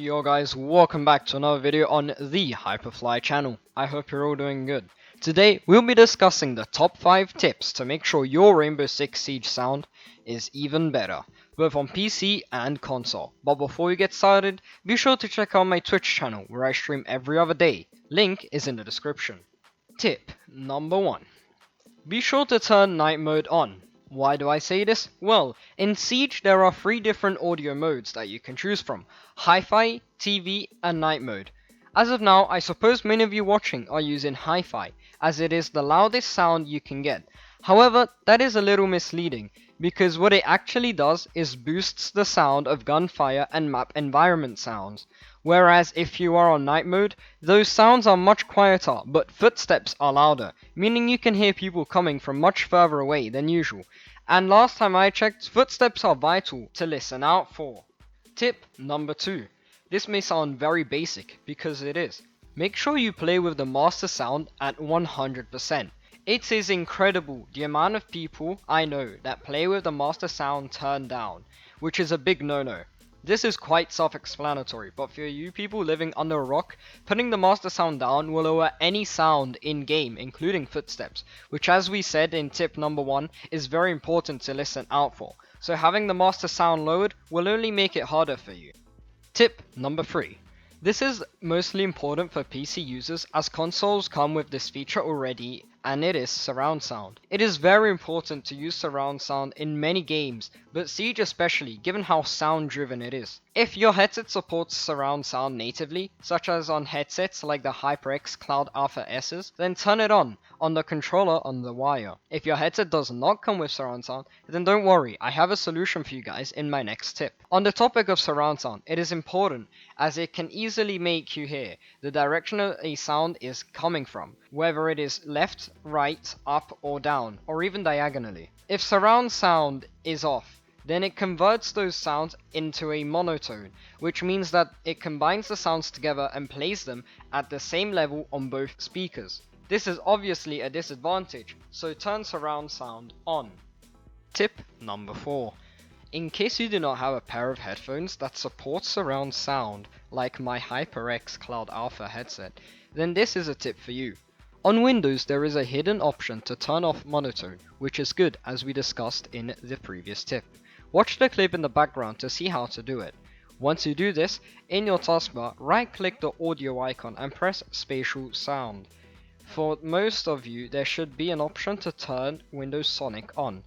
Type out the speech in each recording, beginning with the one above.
Yo guys, welcome back to another video on the Flie channel. I hope you're all doing good. Today we'll be discussing the top 5 tips to make sure your Rainbow Six Siege sound is even better, both on PC and console. But before we get started, be sure to check out my Twitch channel where I stream every other day. Link is in the description. Tip number 1. Be sure to turn night mode on. Why do I say this? Well, in Siege there are 3 different audio modes that you can choose from: Hi-Fi, TV, and night mode. As of now, I suppose many of you watching are using Hi-Fi, as it is the loudest sound you can get. However, that is a little misleading, because what it actually does is boosts the sound of gunfire and map environment sounds. Whereas if you are on night mode, those sounds are much quieter, but footsteps are louder, meaning you can hear people coming from much further away than usual. And last time I checked, footsteps are vital to listen out for. Tip number 2. This may sound very basic, because it is. Make sure you play with the master sound at 100%. It is incredible the amount of people I know that play with the master sound turned down, which is a big no-no. This is quite self-explanatory, but for you people living under a rock, putting the master sound down will lower any sound in-game, including footsteps, which, as we said in tip number 1, is very important to listen out for. So having the master sound lowered will only make it harder for you. Tip number 3. This is mostly important for PC users, as consoles come with this feature already, and it is surround sound. It is very important to use surround sound in many games, but Siege especially, given how sound driven it is. If your headset supports surround sound natively, such as on headsets like the HyperX Cloud Alpha S's, then turn it on the controller on the wire. If your headset does not come with surround sound, then don't worry, I have a solution for you guys in my next tip. On the topic of surround sound, it is important as it can easily make you hear the direction a sound is coming from, whether it is left, right, up or down, or even diagonally. If surround sound is off, then it converts those sounds into a monotone, which means that it combines the sounds together and plays them at the same level on both speakers. This is obviously a disadvantage, so turn surround sound on. Tip number 4. In case you do not have a pair of headphones that support surround sound, like my HyperX Cloud Alpha headset, then this is a tip for you. On Windows there is a hidden option to turn off monotone, which is good as we discussed in the previous tip. Watch the clip in the background to see how to do it. Once you do this, in your taskbar, right click the audio icon and press Spatial Sound. For most of you, there should be an option to turn Windows Sonic on,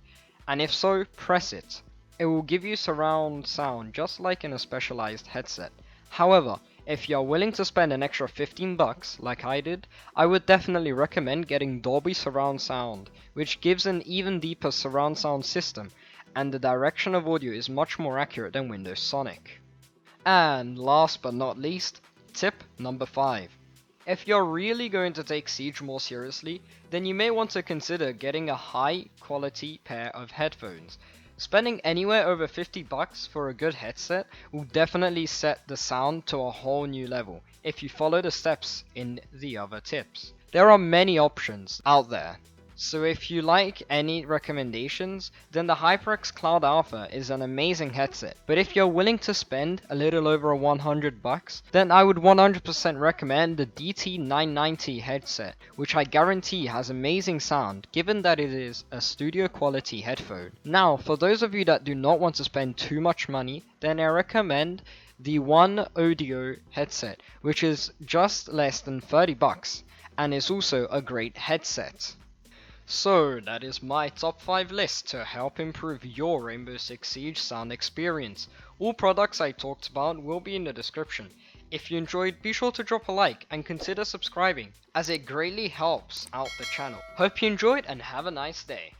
and if so, press it. It will give you surround sound just like in a specialized headset. However, if you are willing to spend an extra $15 like I did, I would definitely recommend getting Dolby Surround Sound, which gives an even deeper surround sound system, and the direction of audio is much more accurate than Windows Sonic. And last but not least, tip number 5. If you're really going to take Siege more seriously, then you may want to consider getting a high quality pair of headphones. Spending anywhere over $50 for a good headset will definitely set the sound to a whole new level if you follow the steps in the other tips. There are many options out there, so if you like any recommendations, then the HyperX Cloud Alpha is an amazing headset. But if you're willing to spend a little over $100, then I would 100% recommend the DT990 headset, which I guarantee has amazing sound, given that it is a studio quality headphone. Now, for those of you that do not want to spend too much money, then I recommend the One Audio headset, which is just less than $30 and is also a great headset. So that is my top 5 list to help improve your Rainbow Six Siege sound experience. All products I talked about will be in the description. If you enjoyed, be sure to drop a like and consider subscribing, as it greatly helps out the channel. Hope you enjoyed and have a nice day.